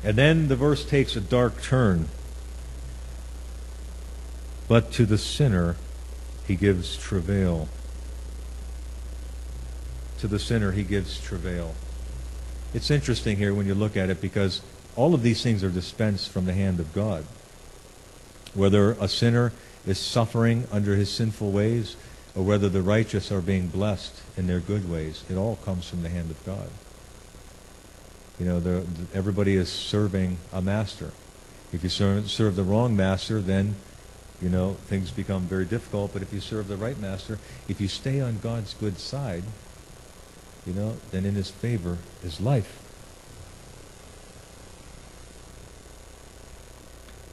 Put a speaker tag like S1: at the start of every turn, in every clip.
S1: And then the verse takes a dark turn. But to the sinner he gives travail. To the sinner he gives travail. It's interesting here when you look at it, because all of these things are dispensed from the hand of God. Whether a sinner is suffering under his sinful ways, or whether the righteous are being blessed in their good ways, it all comes from the hand of God. You know, everybody is serving a master. If you serve the wrong master, then, you know, things become very difficult. But if you serve the right master, if you stay on God's good side, you know, then in his favor is life.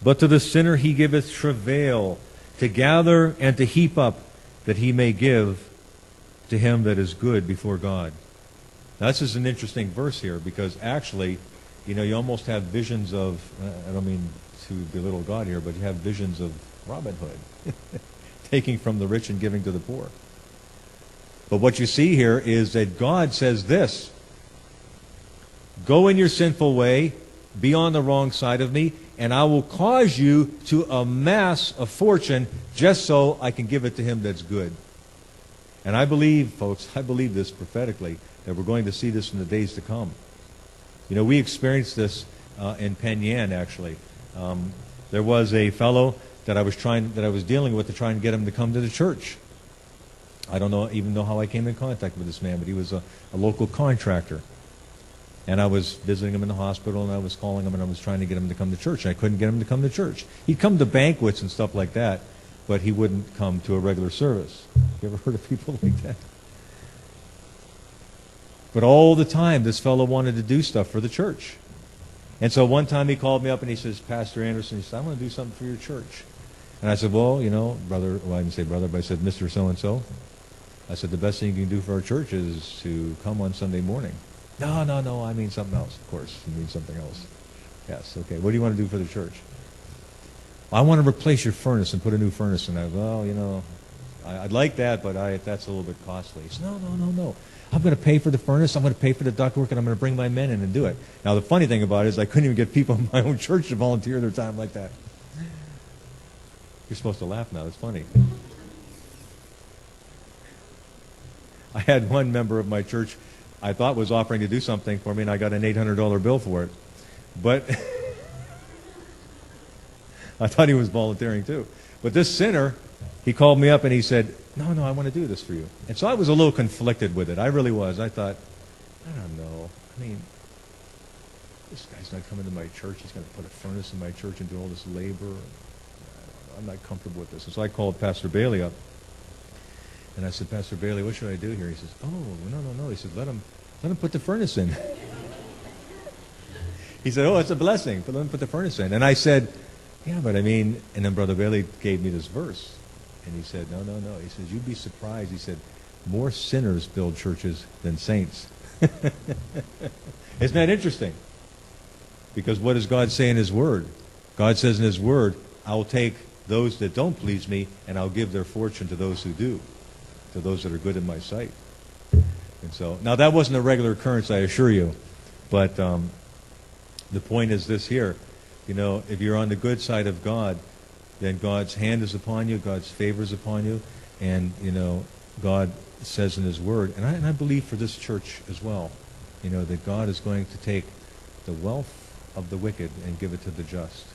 S1: But to the sinner he giveth travail, to gather and to heap up, that he may give to him that is good before God. Now, this is an interesting verse here, because actually, you know, you almost have visions of, I don't mean to belittle God here, but you have visions of Robin Hood, taking from the rich and giving to the poor. But what you see here is that God says this: go in your sinful way, be on the wrong side of me, and I will cause you to amass a fortune just so I can give it to him that's good. And I believe, folks, I believe this prophetically, that we're going to see this in the days to come. You know, we experienced this in Penn Yan, actually. There was a fellow that I was dealing with to try and get him to come to the church. I don't even know how I came in contact with this man, but he was a local contractor. And I was visiting him in the hospital, and I was calling him, and I was trying to get him to come to church. And I couldn't get him to come to church. He'd come to banquets and stuff like that, but he wouldn't come to a regular service. You ever heard of people like that? But all the time, this fellow wanted to do stuff for the church. And so one time he called me up and he says, Pastor Anderson, he said, I want to do something for your church. And I said, well, you know, brother, well, I didn't say brother, but I said, Mr. So-and-so. I said, the best thing you can do for our church is to come on Sunday morning. No, I mean something else. Of course, you mean something else. Yes, okay. What do you want to do for the church? I want to replace your furnace and put a new furnace in. Well, you know, I'd like that, but that's a little bit costly. He said, no. I'm going to pay for the furnace, I'm going to pay for the ductwork, and I'm going to bring my men in and do it. Now, the funny thing about it is I couldn't even get people in my own church to volunteer their time like that. You're supposed to laugh now. It's funny. I had one member of my church I thought was offering to do something for me, and I got an $800 bill for it. But I thought he was volunteering too. But this sinner, he called me up and he said, no, I want to do this for you. And so I was a little conflicted with it. I really was. I thought, I don't know. I mean, this guy's not coming to my church. He's going to put a furnace in my church and do all this labor. I'm not comfortable with this. And so I called Pastor Bailey up. And I said, Pastor Bailey, what should I do here? He says, oh, no. He said, let him put the furnace in. He said, oh, it's a blessing, but let him put the furnace in. And I said, yeah, but I mean, and then Brother Bailey gave me this verse. And he said, no. He says, you'd be surprised. He said, more sinners build churches than saints. Isn't that interesting? Because what does God say in His Word? God says in His Word, I will take those that don't please me, and I'll give their fortune to those who do, to those that are good in my sight. And so, now that wasn't a regular occurrence, I assure you. But the point is this here. You know, if you're on the good side of God, then God's hand is upon you, God's favor is upon you, and, you know, God says in His Word, and I believe for this church as well, you know, that God is going to take the wealth of the wicked and give it to the just.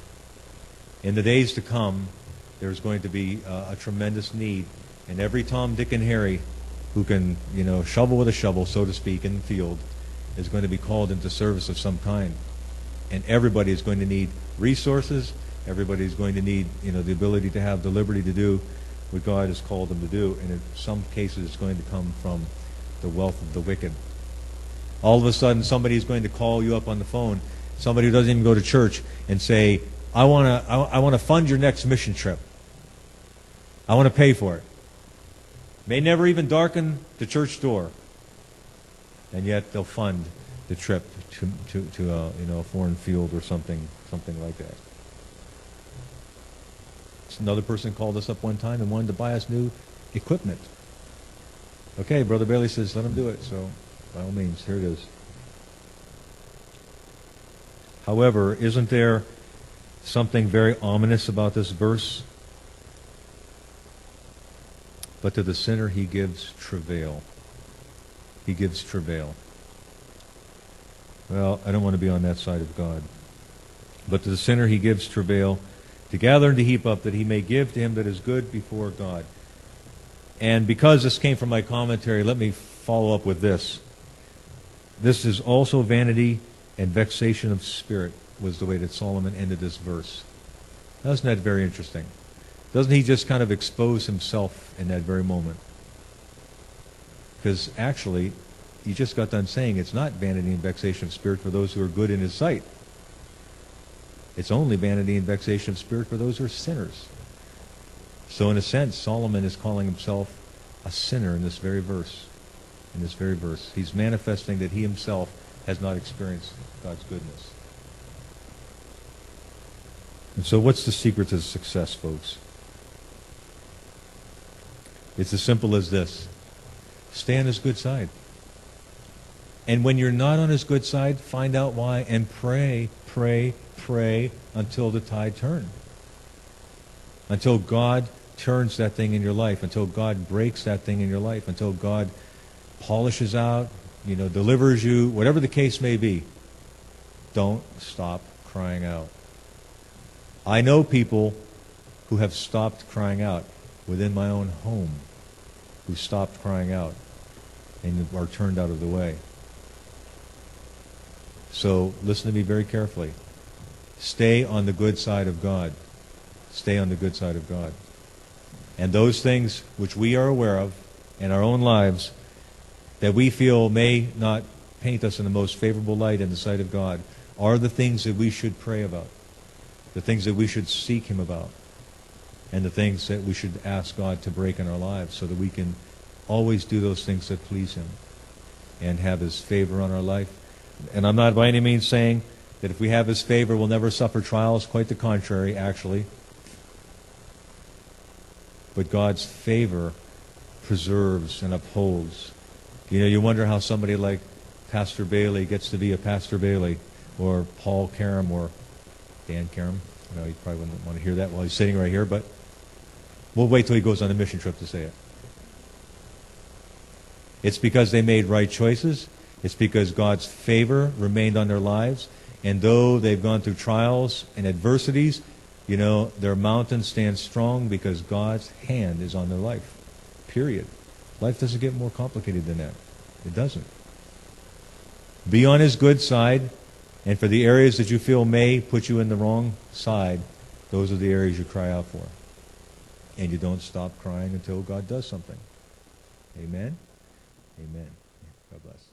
S1: In the days to come, there's going to be a tremendous need, and every Tom, Dick, and Harry who can, you know, shovel with a shovel, so to speak, in the field, is going to be called into service of some kind. And everybody is going to need resources. Everybody is going to need, you know, the ability to have the liberty to do what God has called them to do. And in some cases, it's going to come from the wealth of the wicked. All of a sudden, somebody is going to call you up on the phone, somebody who doesn't even go to church, and say, I want to fund your next mission trip. I want to pay for it. May never even darken the church door, and yet they'll fund the trip to a foreign field or something like that. Another person called us up one time and wanted to buy us new equipment. Okay, Brother Bailey says, let him do it. So, by all means, here it is. However, isn't there something very ominous about this verse? But to the sinner he gives travail. He gives travail. Well, I don't want to be on that side of God. But to the sinner he gives travail, to gather and to heap up, that he may give to him that is good before God. And because this came from my commentary, let me follow up with this. This is also vanity and vexation of spirit, was the way that Solomon ended this verse. Now, isn't that very interesting? Doesn't he just kind of expose himself in that very moment? Because actually, he just got done saying it's not vanity and vexation of spirit for those who are good in his sight. It's only vanity and vexation of spirit for those who are sinners. So in a sense, Solomon is calling himself a sinner in this very verse. In this very verse. He's manifesting that he himself has not experienced God's goodness. And so what's the secret to success, folks? It's as simple as this. Stay on his good side. And when you're not on his good side, find out why and pray, pray, pray until the tide turns. Until God turns that thing in your life, until God breaks that thing in your life, until God polishes out, delivers you, whatever the case may be. Don't stop crying out. I know people who have stopped crying out within my own home, who stopped crying out and are turned out of the way. So listen to me very carefully. Stay on the good side of God. Stay on the good side of God. And those things which we are aware of in our own lives that we feel may not paint us in the most favorable light in the sight of God are the things that we should pray about, the things that we should seek him about, and the things that we should ask God to break in our lives so that we can always do those things that please him and have his favor on our life. And I'm not by any means saying that if we have his favor, we'll never suffer trials. Quite the contrary, actually. But God's favor preserves and upholds. You wonder how somebody like Pastor Bailey gets to be a Pastor Bailey, or Paul Karam, or Dan Karam. You probably wouldn't want to hear that while he's sitting right here, but we'll wait till he goes on a mission trip to say it. It's because they made right choices. It's because God's favor remained on their lives. And though they've gone through trials and adversities, their mountain stands strong because God's hand is on their life. Period. Life doesn't get more complicated than that. It doesn't. Be on his good side, and for the areas that you feel may put you in the wrong side, those are the areas you cry out for. And you don't stop crying until God does something. Amen? Amen. God bless.